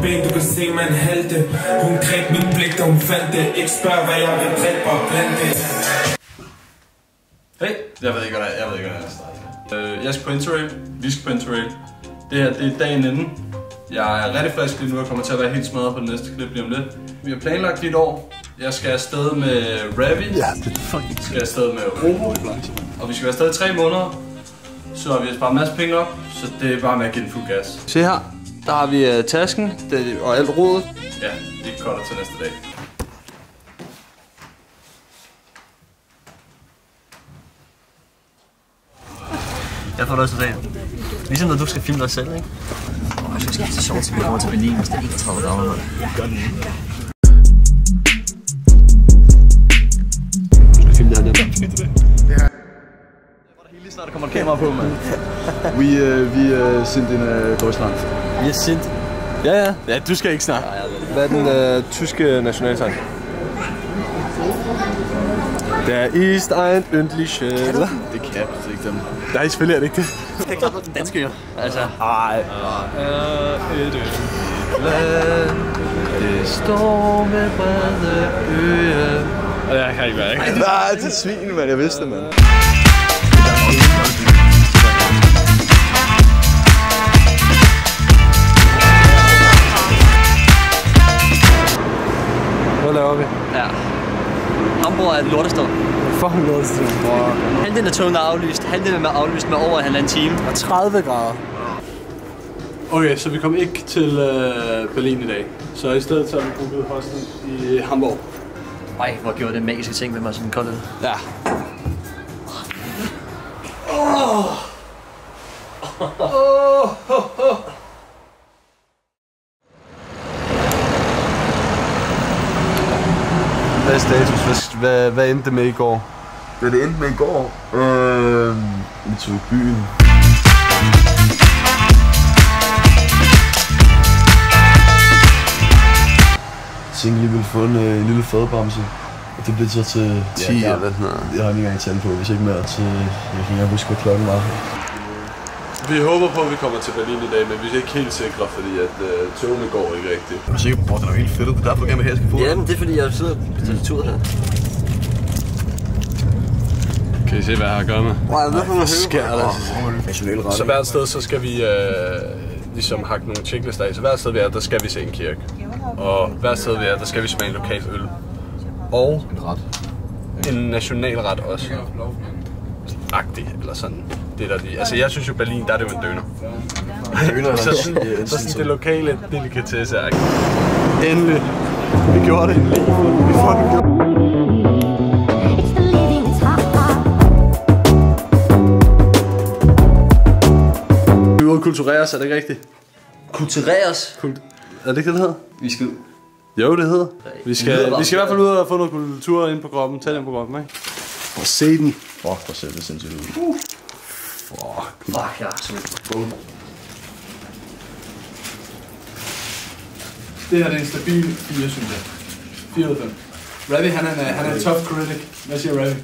ben, du kan se man halte. Hun greb mit blik, da hun fandt det. Ikke spørg hvad jeg vil drikke, bare bland det. Hey, jeg ved ikke hvad jeg er. Jeg skal på Interrail, vi skal på Interrail. Det her, det er dagen inden. Jeg er rigtig frisk lige nu, og kommer til at være helt smadret på det næste klip lige om lidt. Vi har planlagt lige et år. Jeg skal afsted med Ravi. Ja, det er fucking. Jeg skal afsted med Robo. Og vi skal være afsted i 3 måneder. Så vi har sparet en masse penge op, så det er bare med at give den fuld gas. Se her, der har vi tasken og alt rodet. Ja, det kolder til næste dag. Jeg får noget til dagen. Ligesom når du skal filme dig selv, ikke? Jeg synes, det er så sjovt, at vi kommer til Berlin, hvis det er 31 grader. Gør den ikke. Du skal filme det her der. Det her. Lige snart der kommer et kamera på, mand. Vi sendt en Deutschland. Vi er sendt? Ja. Ja, du skal ikke snakke. Hvad er den tyske nationalsang? Der ist ein ündliche... Det kan jeg ikke dem. Nej, selvfølgelig er det ikke det. Det er klart den danske, jo. Altså... Ej. Det står med brede øje. Jeg kan ikke være, ikke? Nej, det er svin, mand. Jeg vidste det, mand. Hvad laver vi? Ja. Hamburg er et lortested. Fucking lortested. Halvdelen af togen er aflyst. Halvdelen er aflyst med over 1,5 time. Og 30 grader. Okay, så vi kom ikke til Berlin i dag. Så i stedet så har vi booket hostel i Hamburg. Ej, hvor gjorde det magiske ting ved mig sådan koldt. Ja. Hvad er status? Hvad endte det med i går? Det endte med i går. Vi tog i byen. Jeg tænkte lige ville få en lille fadbremse. Og det blev så til 10 eller sådan noget. Jeg har ikke engang talt på, hvis ikke mere til... Jeg kan ikke huske, hvad klokken var. Vi håber på, at vi kommer til Berlin i dag, men vi er ikke helt sikre, fordi at togene går ikke rigtigt. Jeg er sikker på, at den er helt fedt. Det er derfor, du gerne vil have, at jeg skal få. Ja, men det er fordi, jeg sidder på tur her. Kan I se, hvad jeg har at gøre med? Hvad sker der? Så hvert sted, så skal vi ligesom hakke nogle checklister af. Så hvert sted vi er, der skal vi se en kirke. Og hvert sted vi er, der skal vi smage en lokal øl. Og En ret. en nationalret også. Agtig, eller sådan. Det der de. Altså jeg synes jo Berlin, der er det jo en døner. Så sådan det lokale delikatesse er. Endelig. Vi gjorde det. Vi får det gjort. Vi må kultureres, er det ikke rigtigt? Kultureres. Er det ikke det, det hedder? Vi skal ud. Jo, det hedder. Vi skal i hvert fald ud og få noget kultur ind på kroppen. Tag den på kroppen, ikke? Og se den. Fuck, hvor ser det sindssygt ud. Fuck, ja. Det her det er en stabil 4, synes jeg. 4 ud af 5. Ravi, han er en tough critic. Hvad siger Ravi?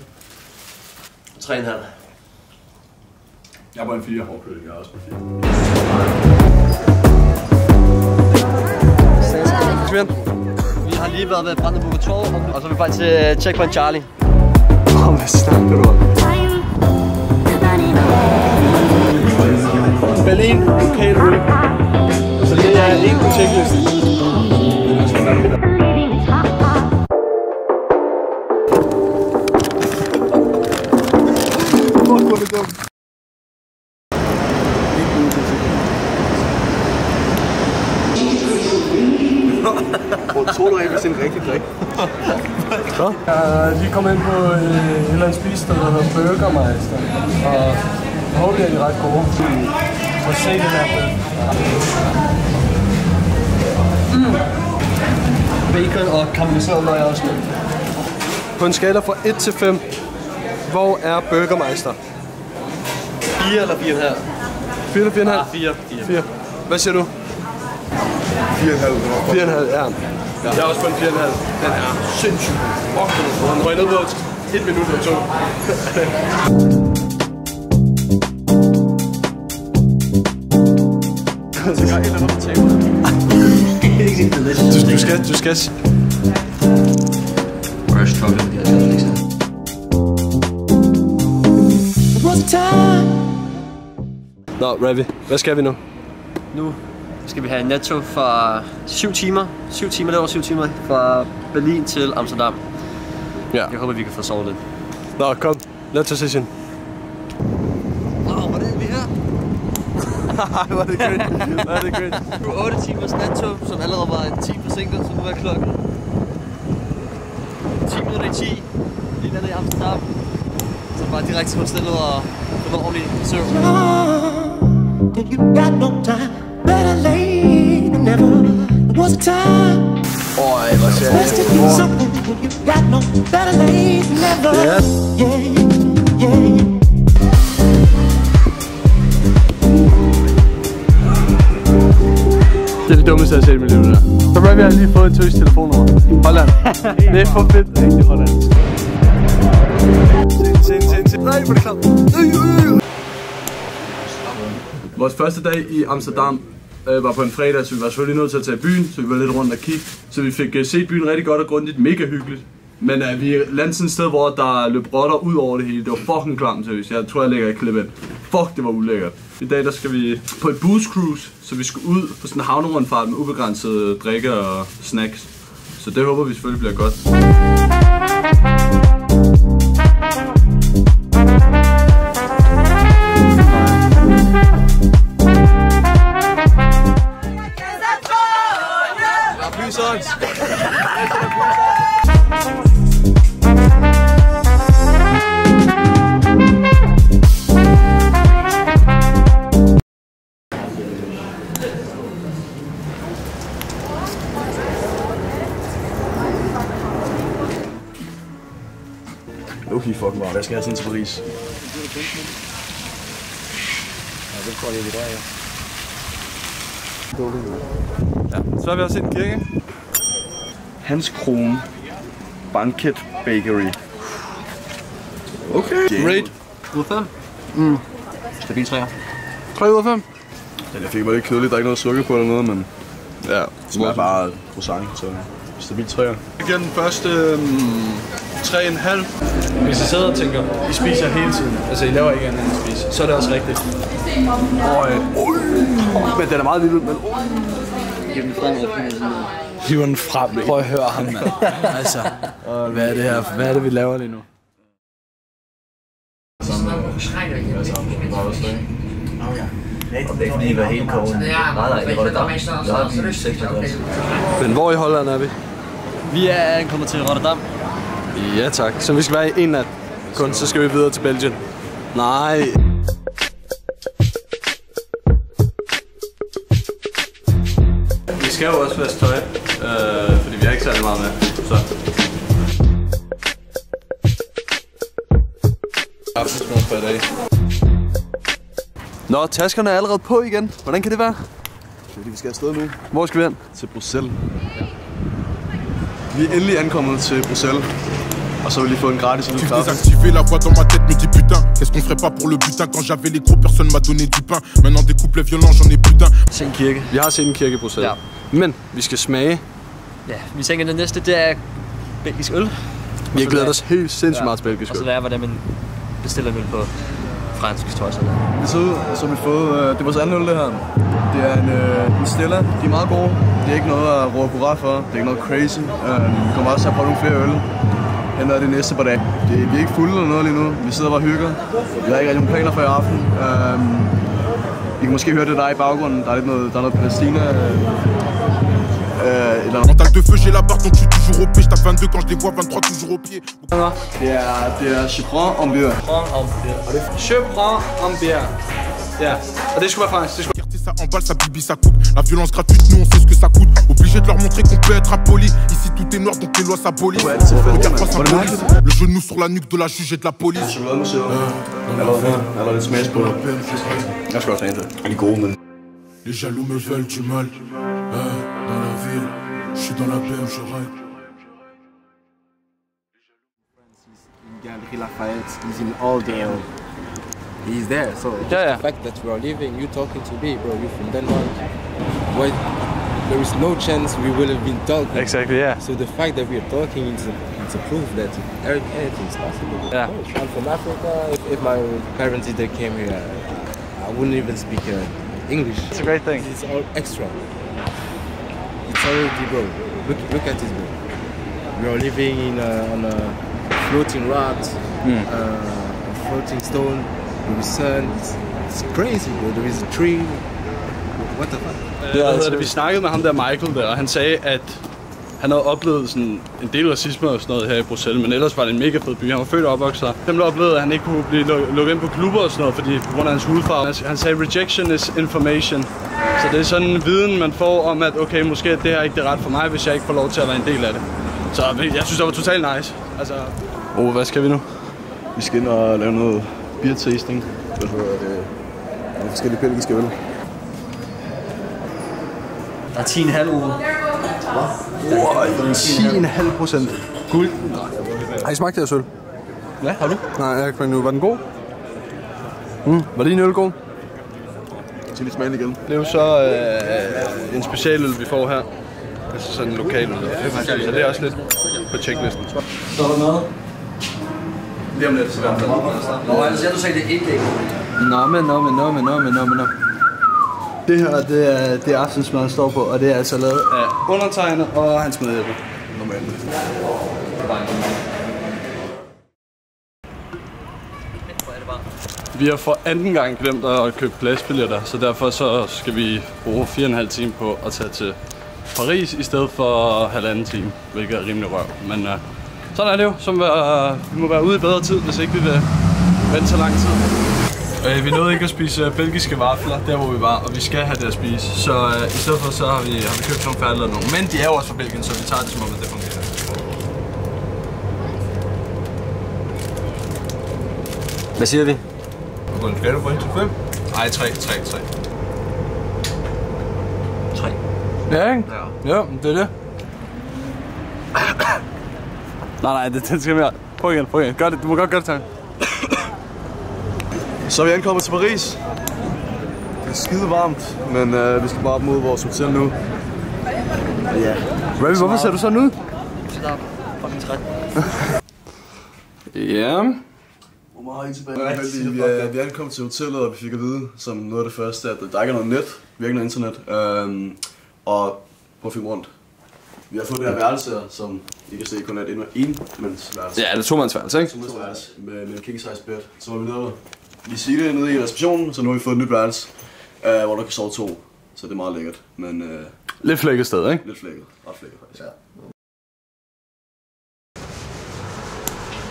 3,5. Jeg er på en 4. Hård critic, jeg er også på 4. Vi har lige været ved Brandenburger Tor, og så er vi bare til Checkpoint Charlie. Hvad snakker du om? Berlin, lokal øl. Så det er en på checklisten. Tror du ikke, hvis det er en rigtig drik? Så? Jeg er lige kommet ind på et eller andet spisested, der hedder Burger Meister. Og håber, de er ret gode. Så se det her bøl. Bacon og karamelliseret løg også med. På en skala fra 1 til 5, hvor er Burger Meister? 4 eller 4,5? 4 eller 4,5? 4. Hvad siger du? 4,5. 4,5, ja. Jeg er også på en 4,5. Den er sindssygt. Fuck, den røg ned på 1 minut eller 2. Så gør et eller andet på table. Du skal. Og jeg struggler med de her lektier. Nå, Ravi, hvad skal vi nu? Nu skal vi have en netto for 7 timer. 7 timer, det var 7 timer fra Berlin til Amsterdam. Ja. Jeg håber, vi kan få sovet lidt. Nå, kom. Let's session. Wow, hvor er vi her? Hvor er det great. Nu 8 timers netto, som allerede var en 10 forsinket, så nu er klokken 10 minutter i 10. Lige nede i Amsterdam. Så bare direkte til hostellet og få noget ordentligt søvn. You got no time, better late than never. There was a time. Øj, hvor ser Best to do something. You got no better late than never. Yeah. Det er det dummeste, jeg har set i mit liv, der. Så Ravi har lige fået en tøs telefonnummer. Holland. Det er for fedt. Rigtig hollandsk. Sind. Nej, hvor er det klart. Vores første dag i Amsterdam var på en fredag, så vi var selvfølgelig nødt til at tage byen, så vi var lidt rundt og kigge. Så vi fik set byen rigtig godt og grundigt, mega hyggeligt. Men vi landede sådan et sted, hvor der løb rotter ud over det hele. Det var fucking klamt, seriøst. Jeg tror, jeg lægger et klip ind. Fuck, det var ulækkert. I dag der skal vi på et booze cruise, så vi skal ud på sådan en havnerundfart med ubegrænsede drikke og snacks. Så det håber vi selvfølgelig bliver godt. Okay, fucking meget. Jeg skal have sådan til Paris. Ja, så har vi også set en kirke. Hans Kron Banket Bakery. Okay. Rate. Ud af 5. Stabil 3'er. 3 ud af 5. Den jeg fik mig lidt kedelig. Der er ikke noget sukker på eller noget, men ja, det smager bare croissant, så stabil 3'er. Jeg giver den første 3,5. Hvis I sidder og tænker, I spiser hele tiden, altså I laver ikke andet end at spise, så er det også rigtigt. Men den er meget lille, men hiver den frem. Prøv at høre ham, mand. Altså, hvad er det her? Hvad er det, vi laver lige nu? Og det er fordi, vi var helt kogen. Nej, det var det der. Så har vi 56. Men hvor i Holland er vi? Vi er ankommet til Rotterdam. Ja tak. Så vi skal være i en nat kun, så skal vi videre til Belgien. Nej. Vi skal jo også vaske tøj, fordi vi har ikke særlig meget med. Så. Aftensmad for i dag. Nå, taskerne er allerede på igen. Hvordan kan det være? Fordi vi skal afsted nu. Hvor skal vi hen? Til Bruxelles. Vi er endelig ankommet til Bruxelles. Og så har vi lige fået en gratis Tu désactiver la voix dans ma tête me dit putain. Qu'est-ce qu'on ferait pas pour le butin? Quand j'avais les gros, personne m'a donné du pain. Maintenant des couplets violents, j'en ai plus d'un. Se en kirke. Vi har set en kirke i Bruxelles. Ja. Men vi skal smage. Ja, vi tænker det næste, det er belgisk øl. Vi har glædet os helt sindssygt meget til belgisk øl. Og så lærer hvordan man bestiller øl på fransk tøj. Vi så ud, og så har vi fået, det er vores anden øl det her. Det er en Stella, de er meget gode. Det er ikke noget at råbe hurra for, det er ikke noget crazy. Vi kommer også til at prøve nogle flere øl. Henter det næste par dage. Vi er ikke fulde eller noget lige nu, vi sidder bare og hygger. Vi har ikke rigtig nogen planer for i aften. I kan måske høre det der i baggrunden, der er noget Palæstina. Mental de feu, j'ai la barre, donc je suis toujours au pied. J'tape 22 quand je les vois, 23 toujours au pied. Det er Chipron en bière. Chipron en bière. Ja, og det skulle være fransk. Ça emballe, ça bibi, ça coupe. La violence gratuite, nous on sait ce que ça coûte. Obligé de leur montrer qu'on peut être impoli. Ici tout est noir, donc les lois s'abolissent. Regarde pas symbolise. Le genou sur la nuque de la juge et de la police. Eller lidt smags på. Jeg skal også have en til. De er gode, men... Les jaloux me veulent du mal. Dans la ville, je suis dans la BM, je ride. Galerie Lafayette, he's in all there. He's there, so yeah. The fact that we are leaving, you talking to me, bro, you from Denmark. there is no chance we would have been talking. Exactly, yeah. So the fact that we are talking is a proof that anything is possible. Yeah. I'm from Africa. If my parents either came here, I wouldn't even speak English. It's a great thing. It's all extra. It's already, bro. Look at this, bro. We are living on a floating rock, a floating stone. There is sun. It's crazy, bro. There is a tree. What the fuck? Vi snakkede med ham der Michael der, og han sagde, at han havde oplevet sådan en del racisme og sådan noget her i Bruxelles, men ellers var det en mega fed by. Han var født og opvokset der. Han oplevede, at han ikke kunne blive lukket ind på klubber og sådan noget, fordi på grund af hans hudfarve. Han sagde, rejection is information. Så det er sådan en viden, man får om, at okay, måske det her er ikke det ret for mig, hvis jeg ikke får lov til at være en del af det. Så jeg synes, det var totalt nice. Altså... hvad skal vi nu? Vi skal ind og lave noget beer tasting. Hvad hedder det? Nogle forskellige belgiske øl. Der er 10,5 uger. 10,5%. Guld. Har I smagt det her øl? Ja, har du? Nej, jeg kan ikke nu. Var den god? Var din øl god? Til lidt smagen igen. Det er jo så en specialøl, vi får her. Altså sådan en lokal øl. Så det er også lidt på checklisten. Så er der noget? Lige om lidt, så er der. Nå, ellers du sagde det ikke. Nå. Det her, det er aftensmaden står på, og det er altså lavet af Undertegnet og hans medhjælper. normalt. Vi har for anden gang glemt at købe pladsbilletter, så derfor så skal vi bruge 4,5 timer på at tage til Paris i stedet for 1,5 time, hvilket er rimelig røv. Men sådan er det jo, vi må være ude i bedre tid, hvis ikke vi vil vente så lang tid. Vi nåede ikke at spise belgiske vafler, der hvor vi var, og vi skal have det at spise. Så i stedet for så har vi købt nogle færdiglader nogle. Men de er jo også fra Belgien, så vi tager det som om, at det fungerer. Hvad siger vi? Skal du på 1 til 5? Ej, 3. 3. Ja, ikke? Ja, det er det. nej, det skal mere. Prøv igen. Gør det. Du må godt gøre det, tak. Så er vi ankommet til Paris. Det er skide varmt, men vi skal bare op mod vores hotel nu. Ja. Ravi, hvorfor ser du sådan ud? Så der er fucking træt. Ja. Hvor meget er I tilbage? Vi er ankommet til hotellet, og vi fik at vide, som noget af det første, at der ikke er noget net, vi har ikke noget internet, og prøv at filme rundt. Vi har fået det her værelse her, som I kan se kun er et enmandsværelse. Ja, det er 2-mandsværelse, ikke? 2-mandsværelse med en king size bed. Så var vi nede i Sile nede i receptionen, så nu har vi fået et nyt værelse, hvor der kan sove 2. Så det er meget lækkert, men... Lidt flækket sted, ikke? Lidt flækket. Ret flækket faktisk. Ja.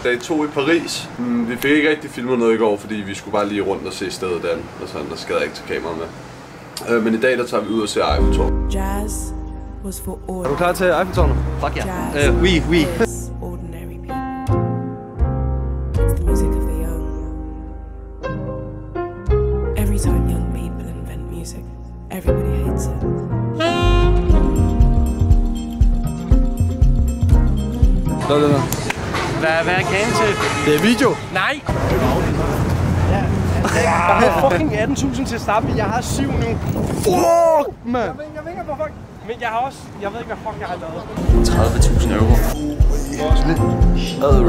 Dag 2 i Paris. Vi fik ikke rigtig filmet noget i går, fordi vi skulle bare lige rundt og se stedet an, og sådan, der skal jeg ikke tage kamera med. Men i dag, der tager vi ud og ser Eiffeltårnet. Jazz was for all. Er du klar til Eiffeltårnet? Fuck ja. Oui. Oui. Ordinary people. It's the music of the young. Every time young people invent music, everybody hates it. Hvad er kagen til? Det er video. Nej! Jeg har fucking 18.000 til at starte med. Jeg har 7 nu. Fuck, man! Jeg vinker på folk. Men jeg har også... Jeg ved ikke, hvad fuck jeg har lavet. 30.000 euro.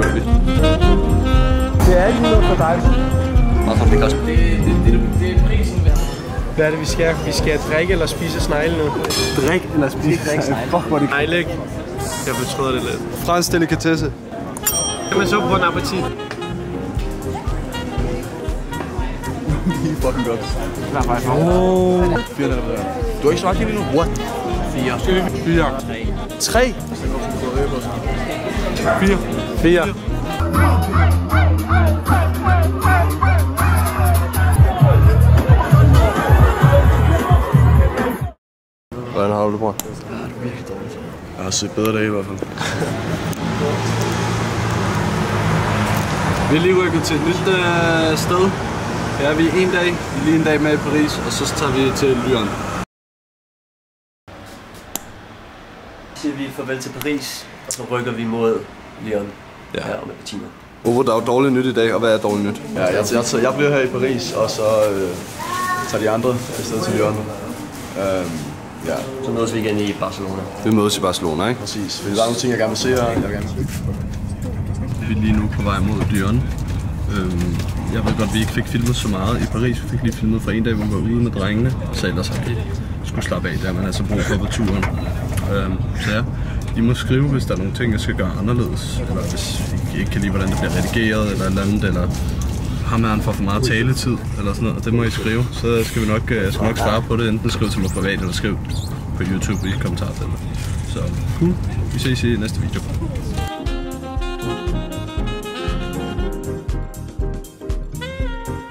Ravi. Det er ikke noget for dig. Hvorfor det koster? Det er prisen værd. Hvad er det, vi skal? Vi skal drikke eller spise snegle nu. Drik eller spise snegle. Fuck, hvor det Snegle, ikke? Jeg betrøder det lidt. fransk delikatesse. Kan man så på en appetit? Det er fucking godt. Det er faktisk 4 der. Du har ikke smagt det lige nu? What? 4. 3? 4. Hvordan har du det, bror? Ja, det er virkelig dårligt. Jeg har set bedre dage i hvert fald. Vi er lige rykket til et nyt sted. Her er vi en dag, lige en dag med i Paris, og så tager vi til Lyon. Så siger vi farvel til Paris, og så rykker vi mod Lyon. Ja. Her om et par timer. Ovo, der er jo dårligt nyt i dag, og hvad er dårligt nyt? Ja, jeg bliver her i Paris, og så tager de andre afsted til Lyon. Ja. Så mødes vi igen i Barcelona. Vi mødes i Barcelona, ikke? Præcis. Hvis der er nogle ting, jeg gerne vil se her, jeg vil gerne. Vi er lige nu på vej mod Lyon. Jeg ved godt, at vi ikke fik filmet så meget i Paris. Vi fik lige filmet for en dag, hvor vi var ude med drengene. Og så ellers har vi skulle slappe af, der man altså brug for på turen. Så ja, I må skrive, hvis der er nogle ting, jeg skal gøre anderledes. Eller hvis I ikke kan lide, hvordan det bliver redigeret, eller et eller andet. Eller ham han får for meget taletid, eller sådan noget. Det må I skrive. Så skal jeg skal nok svare på det. Enten skriv til mig privat, eller skriv på YouTube i kommentarfeltet. Så cool. Vi ses i næste video.